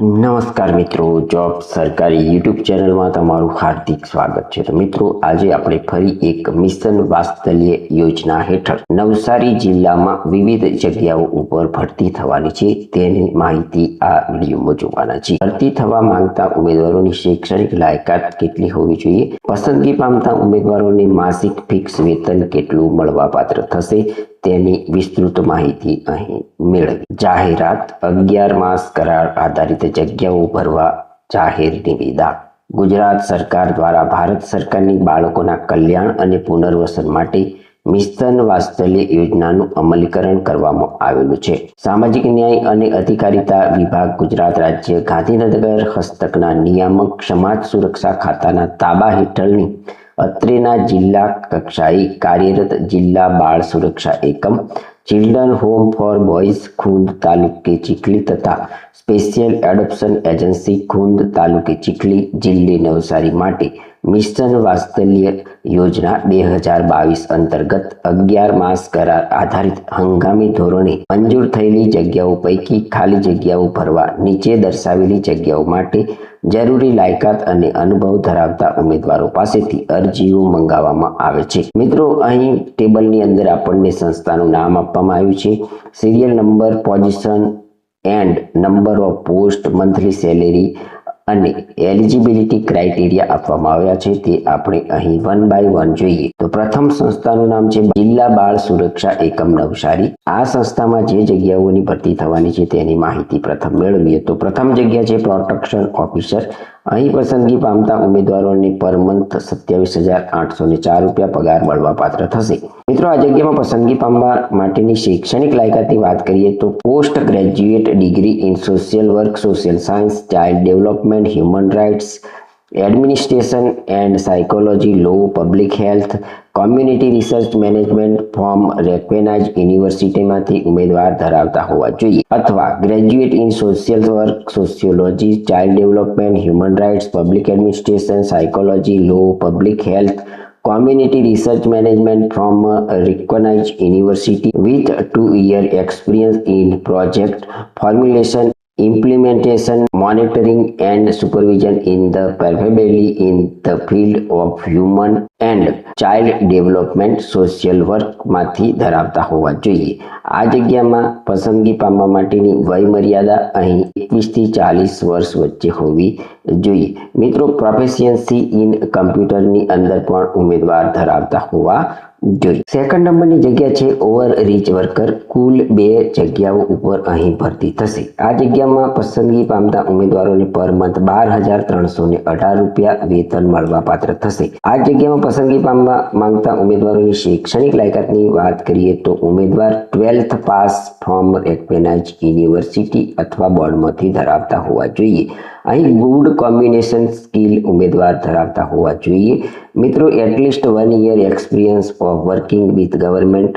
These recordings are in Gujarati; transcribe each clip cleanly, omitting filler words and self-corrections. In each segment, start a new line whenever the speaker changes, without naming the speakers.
નમસ્કાર મિત્રો, જોબ સરકારી યુટ્યુબ ચેનલમાં તમારું હાર્દિક સ્વાગત છે। તો મિત્રો, આજે આપણે ફરી એક મિશન વાત્સલ્ય યોજના હેઠળ નવસારી જિલ્લામાં વિવિધ જગ્યાઓ ઉપર ભરતી થવાની છે તેની માહિતી આ વિડીયોમાં જોવાના છે। ભરતી થવા માંગતા ઉમેદવારોની શૈક્ષણિક લાયકાત કેટલી હોવી જોઈએ, પસંદગી પામતા ઉમેદવારોને માસિક ફિક્સ વેતન કેટલું મળવાપાત્ર થશે તેની વિસ્તૃત માહિતી અહીં મેળવી। જાહેરાત 11 માસ કરાર આધારિત જગ્યાઓ ભરવા જાહેર નિવેદન। ગુજરાત સરકાર દ્વારા ભારત સરકારની બાળકોના કલ્યાણ અને પુનર્વસન માટે મિશન વાત્સલ્ય યોજનાનું અમલીકરણ કરવામાં આવેલું છે। સામાજિક ન્યાય અને અધિકારિતા વિભાગ ગુજરાત રાજ્ય ગાંધીનગર હસ્તકના નિયામક સમાજ સુરક્ષા ખાતાના તાબા હેઠળની અત્રેના જિલ્લા કક્ષાએ કાર્યરત જિલ્લા બાળ સુરક્ષા એકમ, children home for boys Khund તાલુકે ચીખલી તથા સ્પેશિયલ એડોપ્શન એજન્સી ખૂંદ તાલુકે ચીખલી જિલ્લે નવસારી માટે મિશન વાત્સલ્ય યોજના 2022 અંતર્ગત 11 માસ કરાર આધારિત હંગામી ધોરણે મંજૂર થયેલી જગ્યાઓ પૈકી ખાલી જગ્યાઓ ભરવા નીચે દર્શાવેલી જગ્યાઓ માટે જરૂરી લાયકાત અને અનુભવ ધરાવતા ઉમેદવારો પાસેથી અરજીઓ મંગાવવામાં આવે છે। મિત્રો, અહીં ટેબલની અંદર આપણને સંસ્થાનું નામ આપવામાં આવ્યું છે, serial number, position and number of post, monthly salary અને એલિજિબિલિટી ક્રાઇટેરિયા આપવામાં આવ્યા છે। તે આપણે અહીં 1 બાય 1 જોઈએ તો પ્રથમ સંસ્થાનું નામ છે જિલ્લા બાળ સુરક્ષા એકમ નવસારી। આ સંસ્થામાં જે જગ્યાઓની ભરતી થવાની છે તેની માહિતી પ્રથમ મેળવીએ તો પ્રથમ જગ્યા છે પ્રોટેક્શન ઓફિસર। અહીં પસંદગી પામતા ઉમેદવારોને પર મંથ 27,804 રૂપિયા પગાર મળવાપાત્ર થશે। મિત્રો, આ જગ્યામાં પસંદગી પામવા માટેની શૈક્ષણિક લાયકાતની વાત કરીએ તો post graduate degree in social work, social science, child development, human rights, administration and psychology, law, public health, community research management from recognise યુનિવર્સિટીમાંથી ઉમેદવાર ધરાવતા હોવા જોઈએ અથવા graduate in social work, sociology, child development, human rights, public administration, psychology, law, public health, community research management from a recognized university with 2-year experience in project formulation, implementation, monitoring and supervision in the preferably in the field of human and child development, social work માંથી ધરાવતા હોવા જોઈએ। આ જગ્યામાં પસંદગી પામવા માટેની વય મર્યાદા અહીં 21 થી 40 વર્ષ વચ્ચે હોવી જોઈએ। મિત્રો, પ્રોફિશિયન્સી ઇન કમ્પ્યુટરની અંદર પણ ઉમેદવાર ધરાવતા હોવા જોઈએ। સેકન્ડ નંબરની જગ્યા છે ઓવરરીચ વર્કર। કુલ 2 જગ્યાઓ ઉપર અહીં ભરતી થશે। આ જગ્યામાં પસંદગી પામતા ઉમેદવારોને પર મંથ 12,318 રૂપિયા વેતન મળવાપાત્ર થશે। આ જગ્યામાં પસંદગી પામવા માંગતા ઉમેદવારોની શૈક્ષણિક લાયકાતની વાત કરીએ તો ઉમેદવાર 12th pass from recognise university અથવા બોર્ડમાંથી ધરાવતા હોવા જોઈએ। અહીં ગુડ કોમ્બિનેશન સ્કિલ ઉમેદવાર ધરાવતા હોવા જોઈએ। મિત્રો, at least 1 year experience of working with government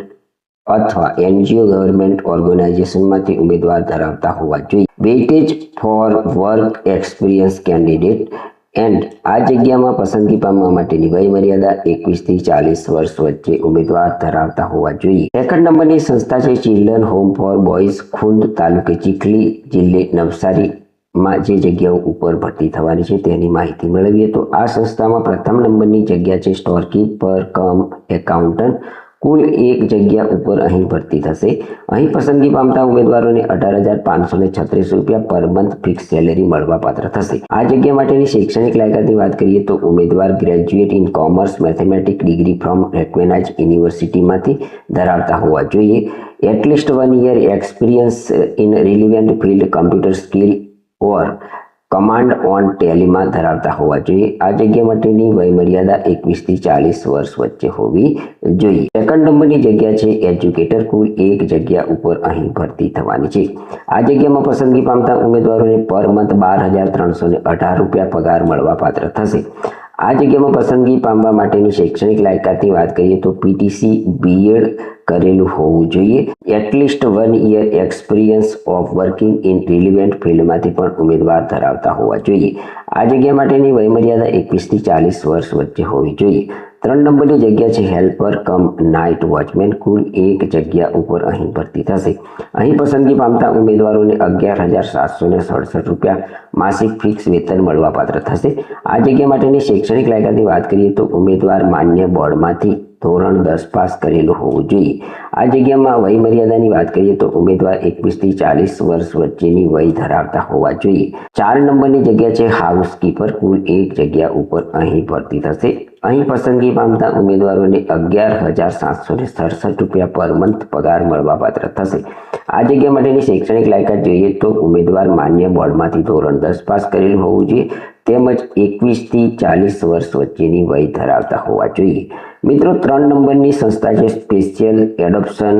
અથવા એનજીઓ ગવર્મેન્ટ ઓર્ગેનાઇઝેશનમાંથી ઉમેદવાર ધરાવતા હોવા જોઈએ। Weightage for work experience candidate and આ જગ્યામાં પસંદગી પામવા માટેની વય મર્યાદા 21 થી 40 વર્ષ વચ્ચે ઉમેદવાર ધરાવતા હોવા જોઈએ। સેકન્ડ નંબરની સંસ્થા છે children home for boys Khund તાલુકે ચીખલી જિલ્લે નવસારી માં જે જગ્યાઓ ઉપર ભરતી થવાની છે તેની માહિતી મેળવીએ તો આ સંસ્થામાં પ્રથમ નંબરની જગ્યા છે સ્ટોરકીપર કમ એકાઉન્ટન્ટ। કુલ 1 જગ્યા ઉપર અહીં ભરતી થશે। અહીં પસંદગી પામતા ઉમેદવારોને 18,536 રૂપિયા પર મંથ ફિક્સ સેલેરી મળવાપાત્ર થશે। આ જગ્યા માટેની શૈક્ષણિક લાયકાતની વાત કરીએ તો ઉમેદવાર graduate in commerce mathematics degree from recognise યુનિવર્સિટીમાંથી ધરાવતા હોવા જોઈએ। At least 1 year experience in relevant field computer skill or command on ટેલીમાં ધરાવતા હોવા જોઈએ। આ જગ્યા માટેની વય મર્યાદા 21 થી 40 વર્ષ વચ્ચે હોવી જોઈએ। સેકન્ડ નંબરની જગ્યા છે એજ્યુકેટર। કુલ 1 જગ્યા ઉપર અહીં ભરતી થવાની છે। આ જગ્યામાં પસંદગી પામતા ઉમેદવારોને પર મંથ 12,318 રૂપિયા પગાર મળવાપાત્ર થશે। આ જગ્યામાં પસંદગી પામવા માટેની શૈક્ષણિક લાયકાતની વાત કરીએ તો પીટીસી બીએડ કરેલું હોવું જોઈએ। At least 1 year experience of working in relevant ફિલ્ડમાંથી પણ ઉમેદવાર ધરાવતા હોવા જોઈએ। આ જગ્યા માટેની વય મર્યાદા 21 થી 40 વર્ષ વચ્ચે હોવી જોઈએ। 3 નંબરની જગ્યા છે હેલ્પર કમ નાઇટ વોચમેન. કુલ 1 જગ્યા ઉપર અહીં ભરતી થશે. અહીં પસંદગી પામતા ઉમેદવારોને 11,767 રૂપિયા માસિક ફિક્સ વેતન મળવાપાત્ર થશે. આ જગ્યા માટેની શૈક્ષણિક લાયકાતની વાત કરીએ તો ઉમેદવાર માન્ય બોર્ડમાંથી ધોરણ 10 પાસ કરેલું હોવું જોઈએ. આ જગ્યામાં વય મર્યાદાની વાત કરીએ તો ઉમેદવાર 21 થી 40 વર્ષ વચ્ચેની વય ધરાવતા હોવા જોઈએ. 4 નંબરની જગ્યા છે હાઉસકીપર. કુલ 1 જગ્યા ઉપર અહીં ભરતી થશે. અહીં પસંદગી પામતા ઉમેદવારોને 11,767 રૂપિયા પર મંથ પગાર મળવાપાત્ર થશે. આ જગ્યા માટેની શૈક્ષણિક લાયકાત જોઈએ તો ઉમેદવાર માન્ય બોર્ડમાંથી ધોરણ 10 પાસ કરેલું હોવું જોઈએ તેમજ 21 થી 40 વર્ષ વચ્ચેની વય ધરાવતા હોવા જોઈએ. મિત્રો 3 નંબરની સંસ્થા છે સ્પેશિયલ એડોપ્શન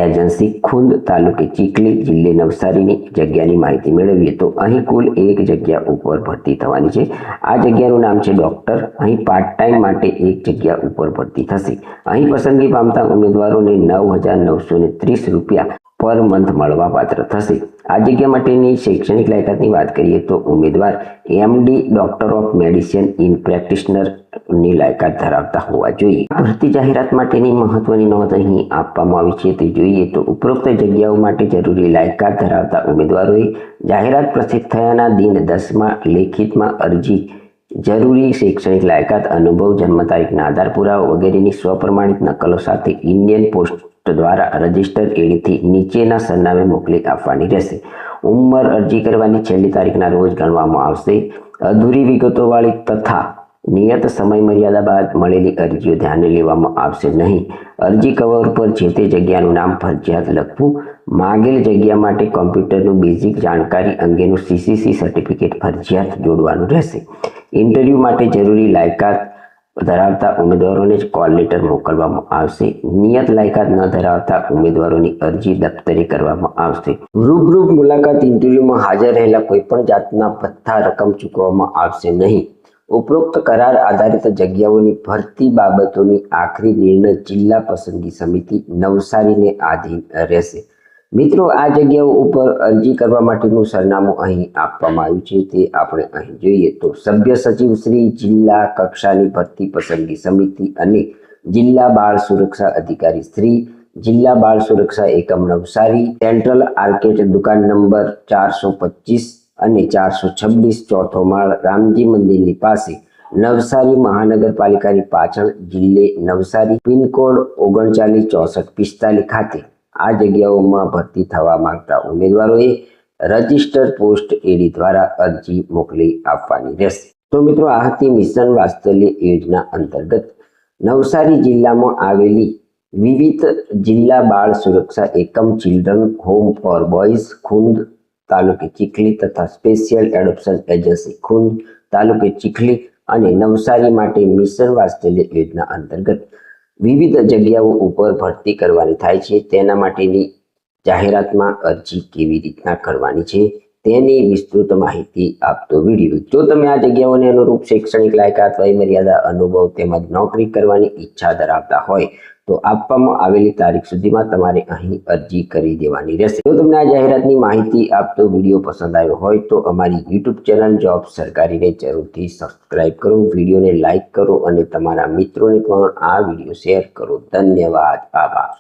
એજન્સી ખુંદ તાલુકે ચીખલી જિલ્લે નવસારીની જગ્યાની માહિતી મેળવીએ તો અહીં કુલ 1 જગ્યા ઉપર ભરતી થવાની છે. આ જગ્યાનું નામ છે ડોક્ટર. અહીં પાર્ટ ટાઈમ માટે 1 જગ્યા ઉપર ભરતી થશે. અહીં પસંદગી પામતા ઉમેદવારોને 9,930 રૂપિયા પર મંથ મળવાપાત્ર થશે. આ જગ્યા માટેની શૈક્ષણિક લાયકાતની વાત કરીએ તો ઉમેદવાર MD doctor of medicine in પ્રેક્ટિશનરની લાયકાત ધરાવતા હોવા જોઈએ. ભરતી જાહેરાત માટેની મહત્વની નોંધ અહીં આપવામાં આવી છે તે જોઈએ તો ઉપરોક્ત જગ્યાઓ માટે જરૂરી લાયકાત ધરાવતા ઉમેદવારોએ જાહેરાત પ્રસિદ્ધ થયાના દિન 10માં લેખિતમાં અરજી જરૂરી શૈક્ષણિક લાયકાત અનુભવ જન્મ તારીખના આધાર પુરાવા વગેરેની સ્વપ્રમાણિત નકલો સાથે ઇન્ડિયન પોસ્ટ દ્વારા રજિસ્ટર એડીથી નીચેના સરનામે મોકલી આપવાની રહેશે. ઉંમર અરજી કરવાની છેલ્લી તારીખના રોજ ગણવામાં આવશે. અધૂરી વિગતોવાળી તથા નિયત સમય મર્યાદા બાદ મળેલી અરજીઓ ધ્યાને લેવામાં આવશે નહીં. અરજી કવર પર જે તે જગ્યાનું નામ ફરજિયાત લખવું. માંગેલ જગ્યા માટે કોમ્પ્યુટરનું બેઝિક જાણકારી અંગેનું CCC સર્ટિફિકેટ ફરજિયાત જોડવાનું રહેશે. ઇન્ટરવ્યૂ માટે જરૂરી લાયકાત ધરાવતા ઉમેદવારોને જ કોલ લેટર મોકલવામાં આવશે. નિયત લાયકાત ન ધરાવતા ઉમેદવારોની અરજી દફતરે કરવામાં આવશે. રૂબરૂ મુલાકાત ઇન્ટરવ્યુમાં હાજર રહેલા કોઈપણ જાતના ભથ્થા રકમ ચૂકવવામાં આવશે નહીં. ઉપરોક્ત કરાર આધારિત જગ્યાઓની ભરતી બાબતોની આખરી નિર્ણય જિલ્લા પસંદગી સમિતિ નવસારીને આધીન રહેશે. મિત્રો આ જગ્યાઓ ઉપર અરજી કરવા માટેનું સરનામું અહીં આપવામાં આવ્યું છે તે આપણે અહીં જોઈએ તો સભ્ય સચિવ શ્રી જિલ્લા કક્ષાની ભરતી પસંદગી સમિતિ અને જિલ્લા બાળ સુરક્ષા અધિકારી શ્રી જિલ્લા બાળ સુરક્ષા એકમ નવસારી સેન્ટ્રલ આર્કેટ દુકાન નંબર 425 અને 426 ચોથો માળ રામજી મંદિરની પાસે નવસારી મહાનગરપાલિકાની પાછળ જિલ્લે નવસારી પિનકોડ 396445 ખાતે આ જગ્યાઓમાં ભરતી થવા માંગતા ઉમેદવારોએ રજિસ્ટર પોસ્ટ એડી દ્વારા અરજી મોકલી આપવાની રહેશે. તો મિત્રો આ હતી મિશન વાત્સલ્ય યોજના અંતર્ગત નવસારી જિલ્લામાં આવેલી વિવિધ જિલ્લા બાળ સુરક્ષા એકમ children home for boys Khundh તાલુકે ચીખલી તથા સ્પેશિયલ એડોપ્શન એજન્સી ખુંદ તાલુકે ચીખલી અને નવસારી માટે મિશન વાત્સલ્ય યોજના અંતર્ગત વિવિધ જગ્યાઓ ઉપર ભરતી કરવાની થાય છે તેના માટેની જાહેરાતમાં અરજી કેવી રીતના કરવાની છે તેની વિસ્તૃત માહિતી આપતો વિડીયો. જો તમે આ જગ્યાઓને અનુરૂપ શૈક્ષણિક લાયકાત વય મર્યાદા અનુભવ તેમજ નોકરી કરવાની ઈચ્છા ધરાવતા હોય તો આપવામાં આવેલી તારીખ સુધીમાં તમારે અહીં અરજી કરી દેવાની રહેશે. જો તમને આ જાહેરાતની માહિતી આપતો વિડીયો પસંદ આવ્યો હોય તો અમારી YouTube ચેનલ જોબ સરકારીને જરૂરથી સબસ્ક્રાઇબ કરો, વિડીયોને લાઇક કરો અને તમારા મિત્રોને પણ આ વિડીયો શેર કરો. ધન્યવાદ. આભાર.